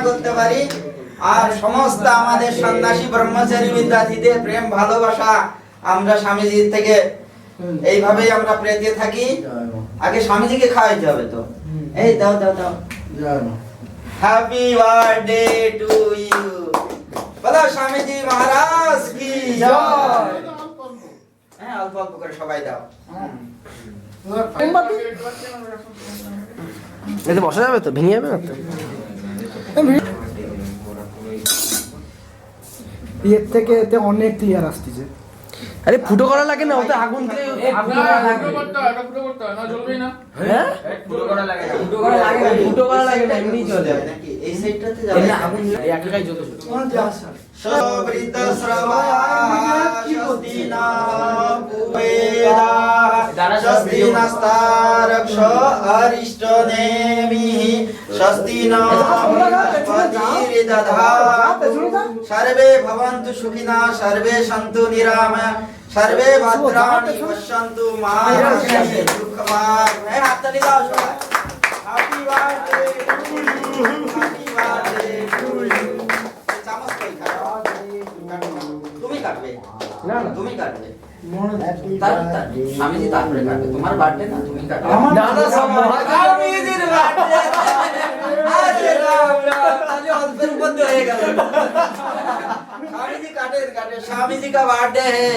করতে পারি আর সমস্ত আমাদের সন্ন্যাসী ব্রহ্মচারী বিদ্যার্থীদের প্রেম ভালোবাসা আমরা স্বামীজির থেকে এইভাবেই আমরা পেতে থাকি। আগে স্বামীজিকে খাওয়াইতে হবে তো। এই দাও দাও দাও। Happy birthday to you. বলো স্বামীজি মহারাজ কি জয়। হ্যাঁ অল্প অল্প করে সবাই দাও। এতে বসা যাবে তো, ভেঙে যাবে না তো? এর থেকে এতে অনেক ক্লিয়ার আসতেছে। আরে ফুটো করা লাগে না, ওতে আগুন দিয়ে হ্যাঁ ফুটো করা লাগে না, ফুটো করা লাগে না, এমনি চলে নাকি এই সাইডটাতে যাবে না, আগুন একাই জ্বলে সবৃত শ্রবা স্বস্তিনা পুবেদা স্বস্তিনাস্তারক্ষ অরিষ্টনেমিঃ স্বস্তিনা বৃহস্পতির্দধাতু সর্বে ভবন্তু সুখিনা সর্বে সন্তু নিরাময়া সর্বে ভদ্রাণি পশ্যন্তু মা কশ্চিৎ দুঃখভাগ্। এই হাততালি দাও সবাই। Happy birthday to you, happy birthday to you. চামচ কই খাও? তুমি কাটবে না না তুমি কাটবে স্বামীজি তারপরে কাটবে। তোমার বার্থডে না, তুমি কাটবে। না না সব স্বামীজির বার্থডে। আরে রাম রাম, তাহলে অল্পের মধ্যে হয়ে গেল। স্বামীজি কাটে কাটে, স্বামীজি का बर्थडे है।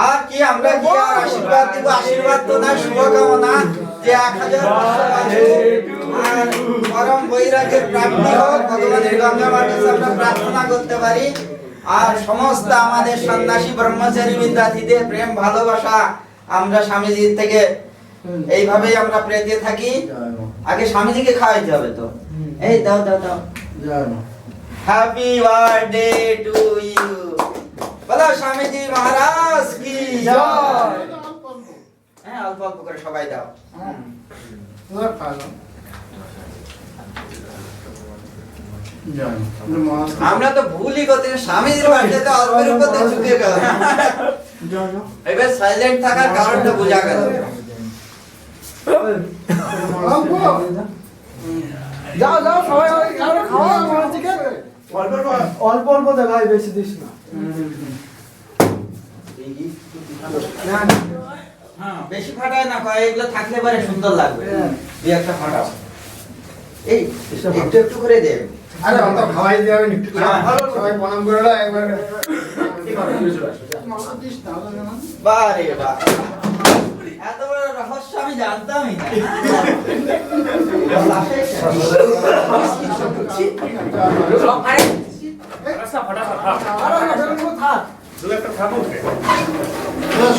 আর কি আমরা কি আর আশীর্বাদ দিব? আশীর্বাদ তো না, শুভকামনা যে 1000 বছর বাঁচো আর পরম বৈরাগ্যের প্রাপ্তি হোক ভগবানের গঙ্গা মাটিতে আমরা প্রার্থনা করতে পারি। আর সমস্ত আমাদের সন্ন্যাসী ব্রহ্মচারী বিদ্যার্থীদের প্রেম ভালোবাসা আমরা স্বামীজির থেকে এইভাবেই আমরা পেতে থাকি। আগে স্বামীজিকে খাওয়াইতে হবে তো। এই দাও দাও দাও। Happy birthday to you. বলো স্বামীজি মহারাজ কি জয়। হ্যাঁ অল্প অল্প করে সবাই দাও। আমরা তো ভুলই করতে, স্বামীজির বার্থডেতে অল্পের উপর দিয়ে ঝুঁকে গেল। এবার সাইলেন্ট থাকার কারণটা বোঝা গেল। যাও যাও সবাই খাওয়া মহারাজকে অল্প অল্প দে ভাই, বেশি দিস না। হ্যাঁ বেশি ফাটায় না, কয় এগুলো থাকলে পরে সুন্দর লাগবে। দুই একটা ফাটাও। এই একটু একটু করে দে। আরে আমরা খাওয়াই দিয়ে আমি একটু সবাই প্রণাম করে দাও একবার। বারে বাহ, এত বড় রহস্য আমি জানতামই না।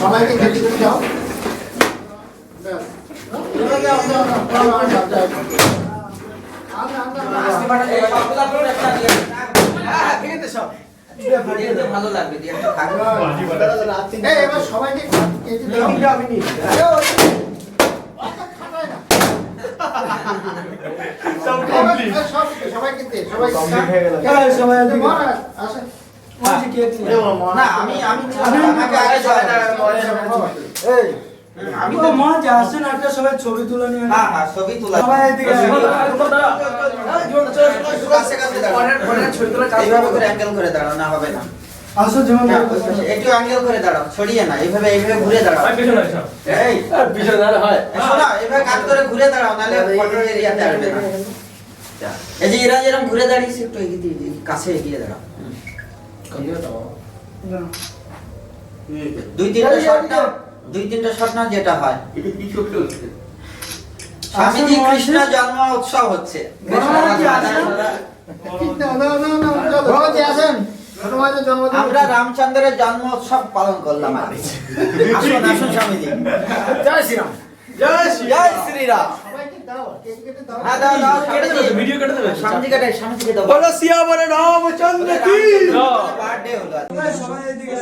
সবাইকে খেতে দিতে যাও। ভালো লাগবে দিয়ে একটা থাকবে। এবার সবাইকে না আমি আমাকে আগে আমি তো মা যে আসেন একটা সবাই ছবি তুলে নিয়ে। হ্যাঁ হ্যাঁ ছবি তোলা সবাই এদিকে এইভাবে করে অ্যাঙ্গেল করে দাঁড়াও, না হবে না। আসো যেমন একটু অ্যাঙ্গেল করে দাঁড়াও, ছড়িয়ে না, এইভাবে এইভাবে ঘুরে দাঁড়াও। এই পিছনে দাঁড়া হয় শোনো, এইভাবে কাট করে ঘুরে দাঁড়াও, নাহলে ফটোর এরিয়াতে আসবে না। এই যে এরা যেরকম ঘুরে দাঁড়িয়েছে একটু এগিয়ে দিয়ে কাছে এগিয়ে দাঁড়াও। দুই তিনটা শট না যেটা হয়। স্বামীজি কৃষ্ণ জন্ম উৎসব হচ্ছে। আমরা রামচন্দ্রের জন্ম উৎসব পালন করলাম। আসুন আসুন স্বামীজি। জয় শ্রীরাম। জয় শ্রীরাম। হ্যাঁ দাও দাও, কেটে দিই। ভিডিও কেটে দেবে। স্বামীজি কাটে, স্বামীজিকে দাও। বলো সিয়াবরে রামচন্দ্র কি বার্থডে হলো। সবাই এদিকে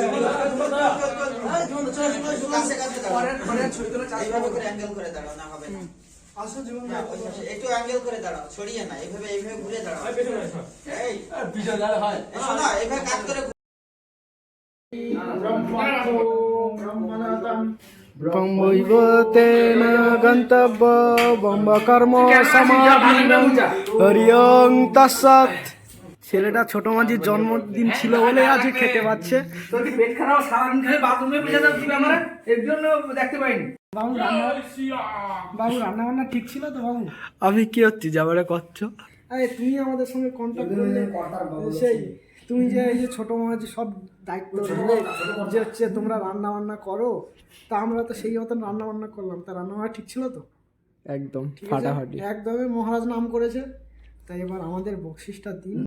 কাছে কাছে দাঁড়াও। এইভাবে করে অ্যাঙ্গেল করে দাঁড়াও, না হবে না। আসো যেমন একটু অ্যাঙ্গেল করে দাঁড়াও, ছড়িয়ে না, এইভাবে এইভাবে ঘুরে দাঁড়াও। এই পিছনে দাঁড়া হয় শোনো, এইভাবে কাট করে ব্রহ্মৈবতেন গন্তব্য ব্রহ্ম কর্ম সমাধিনং হরিয়ং তৎসৎ। ছেলেটা ছোট মাঝির জন্মদিন ছিল বলে আজ খেতে পাচ্ছে। তোর কি পেট খারাপ সারাদিন খালি বাথরুমে বসে থাকবি আমরা এর জন্য দেখতে পাইনি। বাবু রান্না বান্না ঠিক ছিল তো বাবু? আমি কি হচ্ছি যাবারে করছো? আরে তুমি আমাদের সঙ্গে কন্ট্যাক্ট করলে সেই তুমি যে এই যে ছোট মাঝি সব দায়িত্ব নিলে যে হচ্ছে তোমরা রান্না বান্না করো, তা আমরা তো সেই মতন রান্না বান্না করলাম। তা রান্না বান্না ঠিক ছিল তো? একদম ফাটাফাটি, একদমই মহারাজ নাম করেছে। তাই এবার আমাদের বকশিসটা দিন।